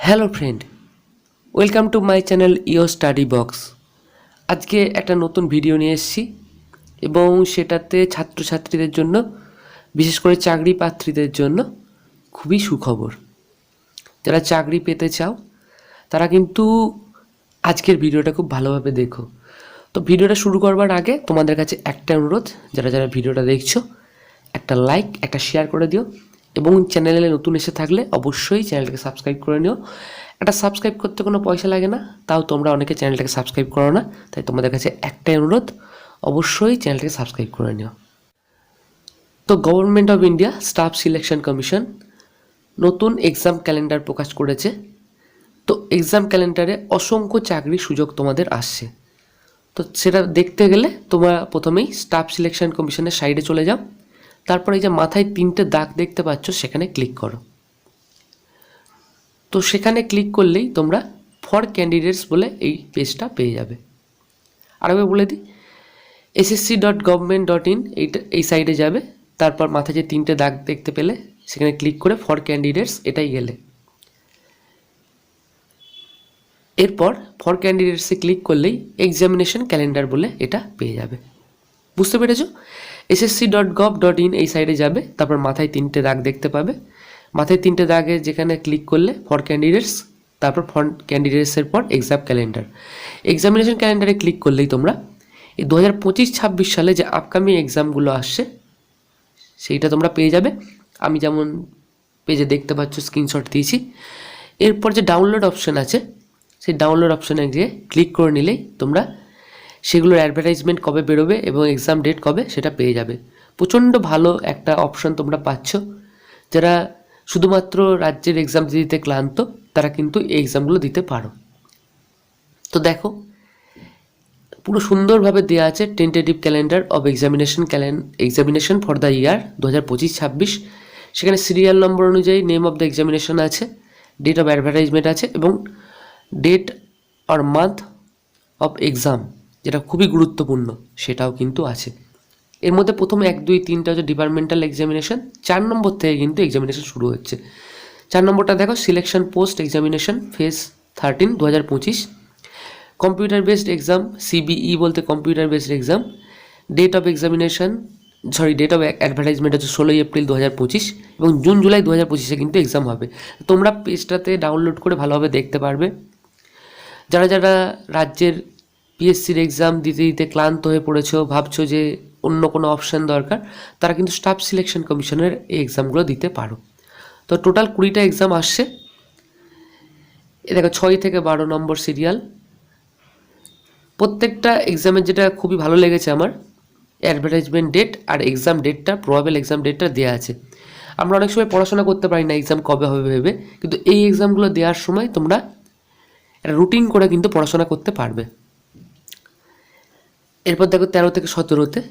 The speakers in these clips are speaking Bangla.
Hello friend, welcome to my channel your study box. আজকে একটা নতুন ভিডিও নিয়ে এসেছি এবং সেটাতে ছাত্রছাত্রীদের জন্য, বিশেষ করে চাকরি প্রার্থীদের জন্য খুবই সুখবর। যারা চাকরি পেতে চাও তারা কিন্তু আজকের ভিডিওটা খুব ভালোভাবে দেখো। তো ভিডিওটা শুরু করবার আগে তোমাদের কাছে একটা অনুরোধ, যারা যারা ভিডিওটা দেখছো একটা লাইক একটা শেয়ার করে দিও এবং চ্যানেলে নতুন এসে থাকলে অবশ্যই চ্যানেলটাকে সাবস্ক্রাইব করে নিও। এটা সাবস্ক্রাইব করতে কোনো পয়সা লাগে না, তাও তোমরা অনেকে চ্যানেলটাকে সাবস্ক্রাইব করো না, তাই তোমাদের কাছে একটাই অনুরোধ, অবশ্যই চ্যানেলটাকে সাবস্ক্রাইব করে নিও। তো government of India staff selection commission নতুন এক্সাম ক্যালেন্ডার প্রকাশ করেছে। তো এক্সাম ক্যালেন্ডারে অসংখ্য চাকরির সুযোগ তোমাদের আসছে। তো সেটা দেখতে গেলে তোমরা প্রথমেই স্টাফ সিলেকশন কমিশনের সাইডে চলে যাও, তারপর এই যে মাথায় 3টে দাগ দেখতে পাচ্ছ সেখানে ক্লিক করো। তো সেখানে ক্লিক করলেই তোমরা ফর ক্যান্ডিডেটস বলে এই পেজটা পেয়ে যাবে। আরেকবার বলে দিই, ssc.government.in এই সাইডে যাবে, তারপর মাথায় যে 3টে দাগ দেখতে পেলে সেখানে ক্লিক করে ফর ক্যান্ডিডেটস এটাই গেলে, এরপর ফর ক্যান্ডিডেটসে ক্লিক করলেই এক্সামিনেশন ক্যালেন্ডার বলে এটা পেয়ে যাবে। বুঝতে পেরেছো? ssc.gov.in এই সাইডে যাবে, তারপর মাথায় 3টে দাগ দেখতে পাবে, মাথায় 3টে দাগে যেখানে ক্লিক করলে ফর ক্যান্ডিডেটস, তারপর ফর ক্যান্ডিডেটসের পর এক্সাম ক্যালেন্ডার, এক্সামিনেশন ক্যালেন্ডারে ক্লিক করলেই তোমরা এই 2025-26 সালে যে আপকামিং এক্সামগুলো আসছে সেইটা তোমরা পেয়ে যাবে। আমি যেমন পেজে দেখতে পাচ্ছ স্ক্রিনশট দিয়েছি। এরপর যে ডাউনলোড অপশান আছে সেই ডাউনলোড অপশানে গিয়ে ক্লিক করে নিলেই তোমরা সেগুলোর অ্যাডভার্টাইজমেন্ট কবে বেরোবে এবং এক্সাম ডেট কবে সেটা পেয়ে যাবে। প্রচণ্ড ভালো একটা অপশান তোমরা পাচ্ছ। যারা শুধুমাত্র রাজ্যের এক্সাম দিতে ক্লান্ত তারা কিন্তু এই এক্সামগুলো দিতে পারো। তো দেখো, পুরো সুন্দরভাবে দেওয়া আছে tentative calendar of examination for the year 2025-26। সেখানে সিরিয়াল নম্বর অনুযায়ী নেম অফ দ্য এক্সামিনেশন আছে, ডেট অফ অ্যাডভার্টাইজমেন্ট আছে এবং ডেট আর মান্থ অফ এক্সাম, যেটা খুবই গুরুত্বপূর্ণ সেটাও কিন্তু আছে। এর মধ্যে প্রথমে 1, 2, 3টা হচ্ছে ডিপার্টমেন্টাল এক্সামিনেশন, 4 নম্বর থেকে কিন্তু এক্সামিনেশন শুরু হচ্ছে। 4 নম্বরটা দেখো, selection post examination phase 13 2025, computer based exam, CBE বলতে computer based exam, date of advertisement হচ্ছে 16 এপ্রিল 2025 এবং জুন জুলাই 2025-এ কিন্তু এক্সাম হবে। তোমরা পেজটাতে ডাউনলোড করে ভালোভাবে দেখতে পারবে। যারা যারা রাজ্যের পিএসসির এক্সাম দিতে দিতে ক্লান্ত হয়ে পড়েছো, ভাবছো যে অন্য কোনো অপশান দরকার, তারা কিন্তু স্টাফ সিলেকশন কমিশনের এই এক্সামগুলো দিতে পারো। তো টোটাল 20টা এক্সাম আসছে। এ দেখো 6 থেকে 12 নম্বর সিরিয়াল। প্রত্যেকটা এক্সামের যেটা খুবই ভালো লেগেছে আমার, অ্যাডভার্টাইজমেন্ট ডেট আর এক্সাম ডেটটা, প্রবাবেল এক্সাম ডেটটা দেওয়া আছে। আমরা অনেক সময় পড়াশোনা করতে পারি না এক্সাম কবে হবে ভেবে, কিন্তু এই এক্সামগুলো দেওয়ার সময় তোমরা একটা রুটিন করে কিন্তু পড়াশোনা করতে পারবে। এরপর দেখো 13 থেকে 17-তে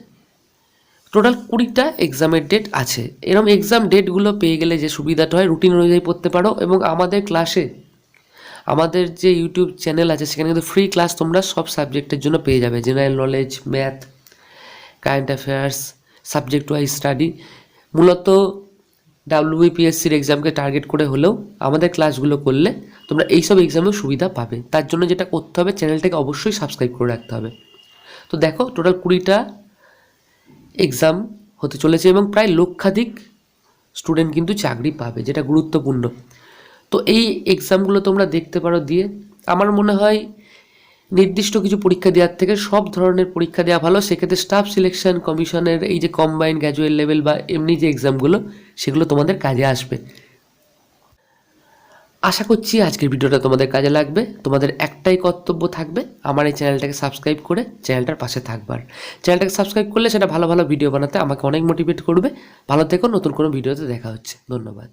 টোটাল 20টা এক্সামের ডেট আছে। এরকম এক্সাম ডেটগুলো পেয়ে গেলে যে সুবিধাটা হয়, রুটিন অনুযায়ী পড়তে পারো এবং আমাদের ক্লাসে, আমাদের যে ইউটিউব চ্যানেল আছে সেখানে কিন্তু ফ্রি ক্লাস তোমরা সব সাবজেক্টের জন্য পেয়ে যাবে। General knowledge, math, current affairs, subject wise study. মূলত WBPSCর এক্সামকে টার্গেট করে হলেও আমাদের ক্লাসগুলো করলে তোমরা এইসব এক্সামেও সুবিধা পাবে। তার জন্য যেটা করতে হবে, চ্যানেলটাকে অবশ্যই সাবস্ক্রাইব করে রাখতে হবে। তো দেখো, টোটাল 20টা এক্সাম হতে চলেছে এবং প্রায় লক্ষাধিক স্টুডেন্ট কিন্তু চাকরি পাবে, যেটা গুরুত্বপূর্ণ। তো এই এক্সামগুলো তোমরা দেখতে পারো দিয়ে। আমার মনে হয় নির্দিষ্ট কিছু পরীক্ষা দেওয়ার থেকে সব ধরনের পরীক্ষা দেওয়া ভালো। সেক্ষেত্রে স্টাফ সিলেকশন কমিশনের এই যে কম্বাইন্ড গ্র্যাজুয়েট লেভেল বা এমনি যে এক্সামগুলো, সেগুলো তোমাদের কাজে আসবে। আশা করছি আজকের ভিডিওটা তোমাদের কাজে লাগবে। তোমাদের একটাই কর্তব্য থাকবে, আমার এই চ্যানেলটাকে সাবস্ক্রাইব করে চ্যানেলটার পাশে থাকবার। চ্যানেলটাকে সাবস্ক্রাইব করলে সেটা ভালো ভালো ভিডিও বানাতে আমাকে অনেক মোটিভেট করবে। ভালো থেকো, নতুন কোনো ভিডিওতে দেখা হচ্ছে। ধন্যবাদ।